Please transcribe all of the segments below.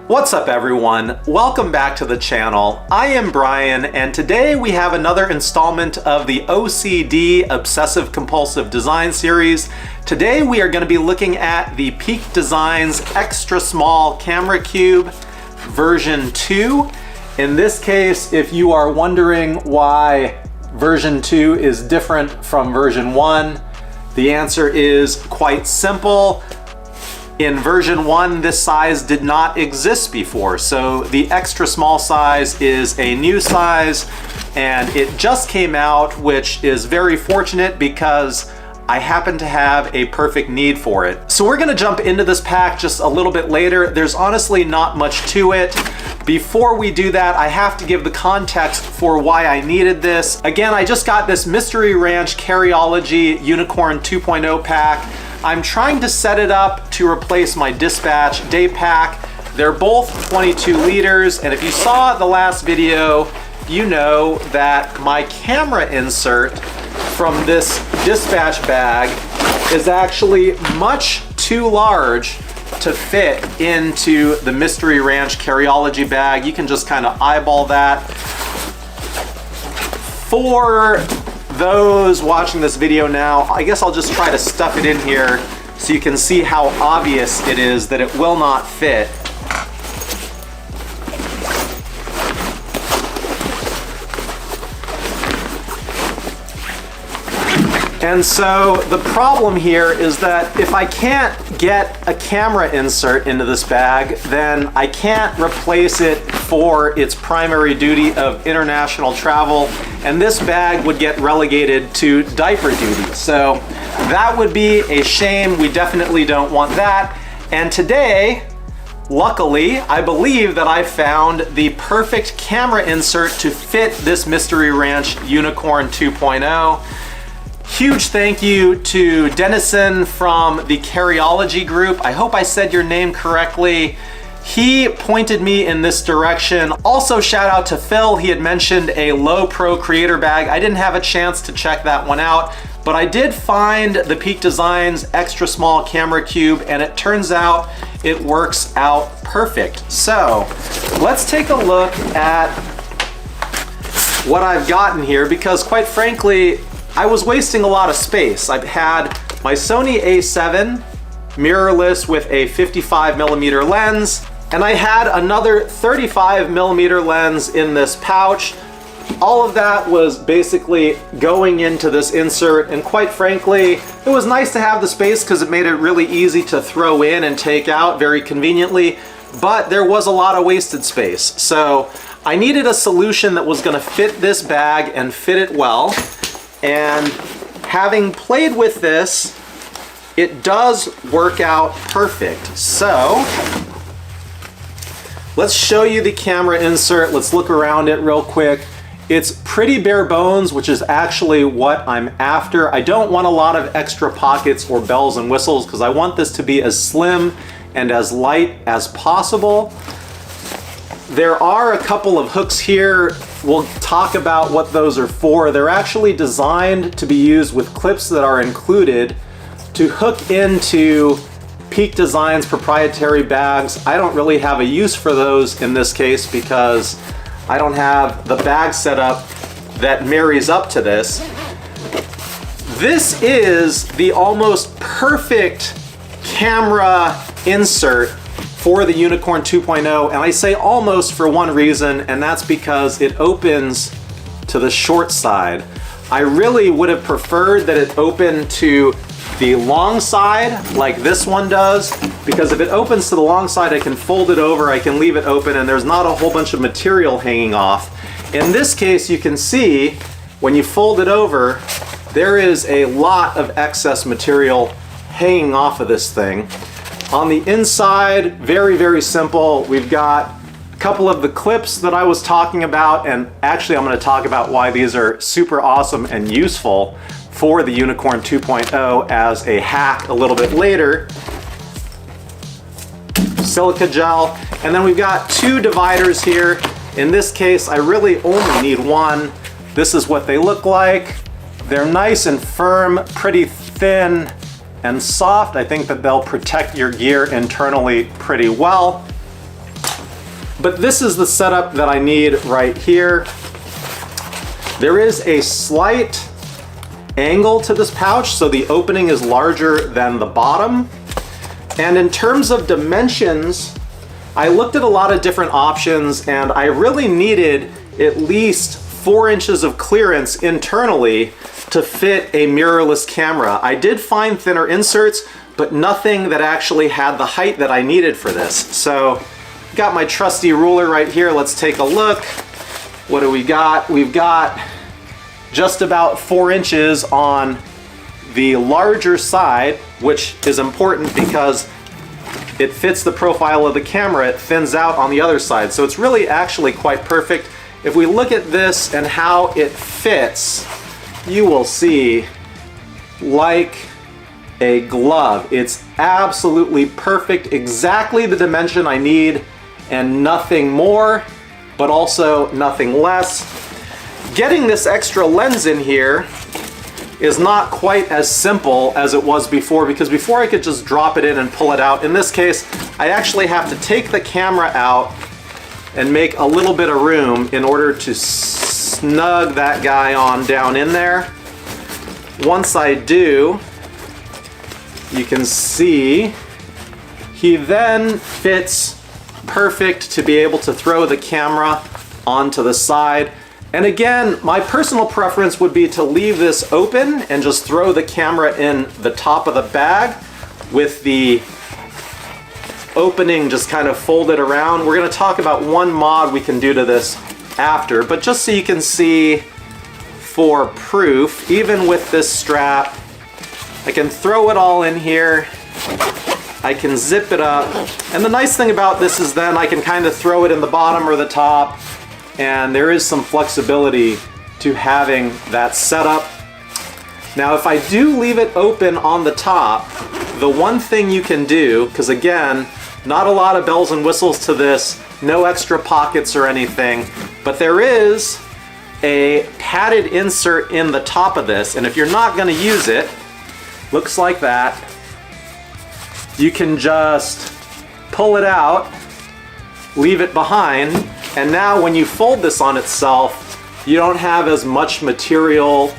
What's up everyone? Welcome back to the channel. I am Brian and today we have another installment of the OCD Obsessive Compulsive Design series. Today we are going to be looking at the Peak Designs Extra Small Camera Cube version 2. In this case, if you are wondering why version 2 is different from version 1, the answer is quite simple. In version 1, this size did not exist before, so the extra small size is a new size, and it just came out, which is very fortunate because I happen to have a perfect need for it. So we're gonna jump into this pack just a little bit later. There's honestly not much to it. Before we do that, I have to give the context for why I needed this. Again, I just got this Mystery Ranch Carryology Unicorn 2.0 pack. I'm trying to set it up to replace my Dispatch day pack. They're both 22 liters, and if you saw the last video, you know that my camera insert from this Dispatch bag is actually much too large to fit into the Mystery Ranch Carryology bag. You can just kind of eyeball that. For those watching this video now, I guess I'll just try to stuff it in here so you can see how obvious it is that it will not fit. And so the problem here is that if I can't get a camera insert into this bag, then I can't replace it for its primary duty of international travel, and this bag would get relegated to diaper duty. So that would be a shame. We definitely don't want that. And today, luckily, I believe that I found the perfect camera insert to fit this Mystery Ranch Unicorn 2.0. Huge thank you to Dennsen from the Carryology group. I hope I said your name correctly. He pointed me in this direction. Also, shout out to Phil. He had mentioned a low pro creator bag. I didn't have a chance to check that one out, but I did find the Peak Designs Extra Small Camera Cube, and it turns out it works out perfect. So let's take a look at what I've gotten here, because quite frankly, I was wasting a lot of space. I've had my Sony A7 mirrorless with a 55mm lens, and I had another 35mm lens in this pouch. All of that was basically going into this insert, and quite frankly, it was nice to have the space because it made it really easy to throw in and take out very conveniently, but there was a lot of wasted space. So I needed a solution that was gonna fit this bag and fit it well. And having played with this, it does work out perfect. So let's show you the camera insert. Let's look around it real quick. It's pretty bare bones, which is actually what I'm after. I don't want a lot of extra pockets or bells and whistles because I want this to be as slim and as light as possible. There are a couple of hooks here. We'll talk about what those are for. They're actually designed to be used with clips that are included to hook into Peak Designs proprietary bags. I don't really have a use for those in this case because I don't have the bag setup that marries up to this. This is the almost perfect camera insert for the Unicorn 2.0, and I say almost for one reason, and that's because it opens to the short side. I really would have preferred that it opened to the long side like this one does, because if it opens to the long side, I can fold it over, I can leave it open, and there's not a whole bunch of material hanging off. In this case, you can see when you fold it over, there is a lot of excess material hanging off of this thing. On the inside, very, very simple. We've got a couple of the clips that I was talking about, and actually I'm going to talk about why these are super awesome and useful for the Unicorn 2.0 as a hack a little bit later. Silica gel, and then we've got two dividers here. In this case, I really only need one. This is what they look like. They're nice and firm, pretty thin and soft. I think that they'll protect your gear internally pretty well. But this is the setup that I need right here. There is a slight angle to this pouch, so the opening is larger than the bottom. And in terms of dimensions, I looked at a lot of different options, and I really needed at least 4 inches of clearance internally to fit a mirrorless camera. I did find thinner inserts, but nothing that actually had the height that I needed for this. So, got my trusty ruler right here. Let's take a look. What do we got? We've got just about 4 inches on the larger side, which is important because it fits the profile of the camera. It thins out on the other side. So it's really actually quite perfect. If we look at this and how it fits, you will see like a glove. It's absolutely perfect, exactly the dimension I need, and nothing more, but also nothing less. Getting this extra lens in here is not quite as simple as it was before, because before I could just drop it in and pull it out. In this case, I actually have to take the camera out and make a little bit of room in order to snug that guy on down in there. Once I do, you can see he then fits perfect to be able to throw the camera onto the side. And again, my personal preference would be to leave this open and just throw the camera in the top of the bag with the opening just kind of folded around. We're going to talk about one mod we can do to this after, but just so you can see for proof, even with this strap, I can throw it all in here. I can zip it up. And the nice thing about this is then I can kind of throw it in the bottom or the top, and there is some flexibility to having that setup. Now, if I do leave it open on the top, the one thing you can do, because again, not a lot of bells and whistles to this, no extra pockets or anything, but there is a padded insert in the top of this, and if you're not gonna use it, looks like that. You can just pull it out, leave it behind, and now when you fold this on itself, you don't have as much material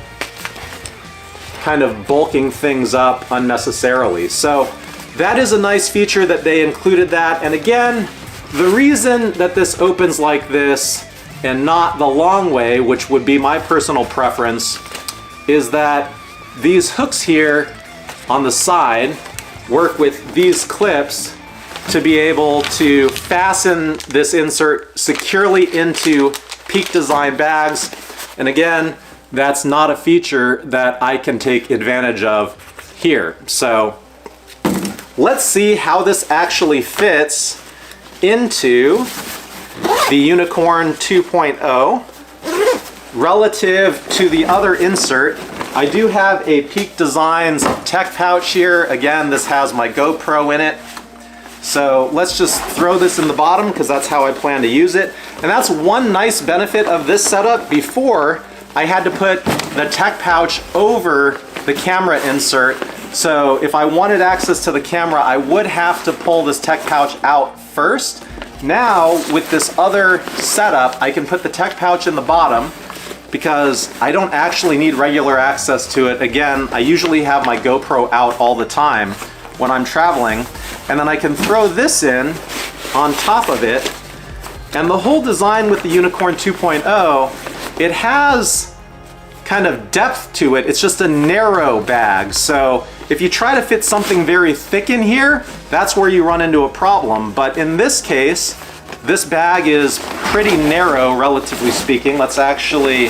kind of bulking things up unnecessarily. So that is a nice feature that they included that. And again, the reason that this opens like this and not the long way, which would be my personal preference, is that these hooks here on the side work with these clips to be able to fasten this insert securely into Peak Design bags. And again, that's not a feature that I can take advantage of here. So let's see how this actually fits into the Unicorn 2.0 relative to the other insert. I do have a Peak Designs tech pouch here. Again, this has my GoPro in it. So let's just throw this in the bottom because that's how I plan to use it. And that's one nice benefit of this setup. Before, I had to put the tech pouch over the camera insert. So if I wanted access to the camera, I would have to pull this tech pouch out first. Now, with this other setup, I can put the tech pouch in the bottom because I don't actually need regular access to it. Again, I usually have my GoPro out all the time when I'm traveling, and then I can throw this in on top of it. And the whole design with the Unicorn 2.0, it has kind of depth to it. It's just a narrow bag. So if you try to fit something very thick in here, that's where you run into a problem. But in this case, this bag is pretty narrow, relatively speaking. Let's actually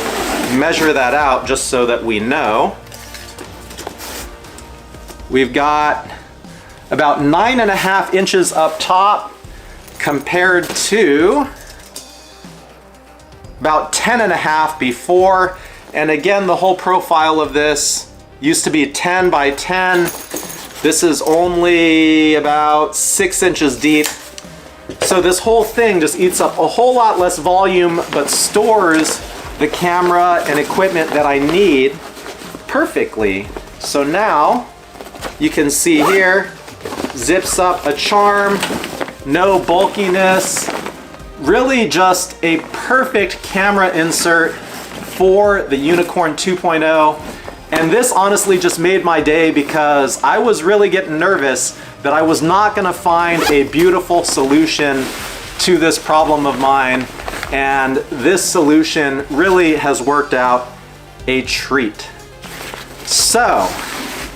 measure that out just so that we know. We've got about 9.5 inches up top compared to about 10.5 before. And again, the whole profile of this used to be 10 by 10. This is only about 6 inches deep. So this whole thing just eats up a whole lot less volume, but stores the camera and equipment that I need perfectly. So now you can see here, zips up a charm, no bulkiness, really just a perfect camera insert for the Unicorn 2.0. And this honestly just made my day because I was really getting nervous that I was not gonna find a beautiful solution to this problem of mine. And this solution really has worked out a treat. So,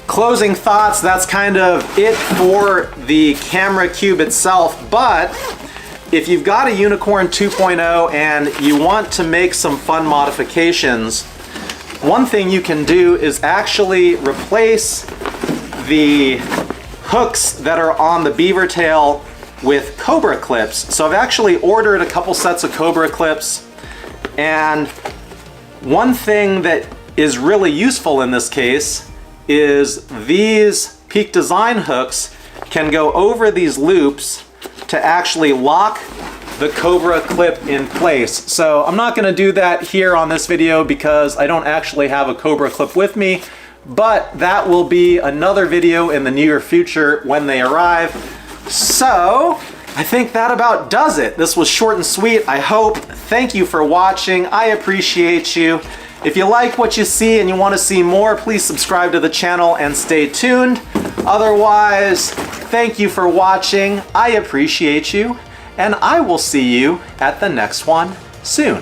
closing thoughts, that's kind of it for the camera cube itself. But if you've got a Unicorn 2.0 and you want to make some fun modifications, one thing you can do is actually replace the hooks that are on the beaver tail with Cobra clips. So I've actually ordered a couple sets of Cobra clips, and one thing that is really useful in this case is these Peak Design hooks can go over these loops to actually lock the Cobra clip in place. So I'm not gonna do that here on this video because I don't actually have a Cobra clip with me, but that will be another video in the near future when they arrive. So I think that about does it. This was short and sweet, I hope. Thank you for watching. I appreciate you. If you like what you see and you want to see more, please subscribe to the channel and stay tuned. Otherwise, thank you for watching. I appreciate you, and I will see you at the next one soon.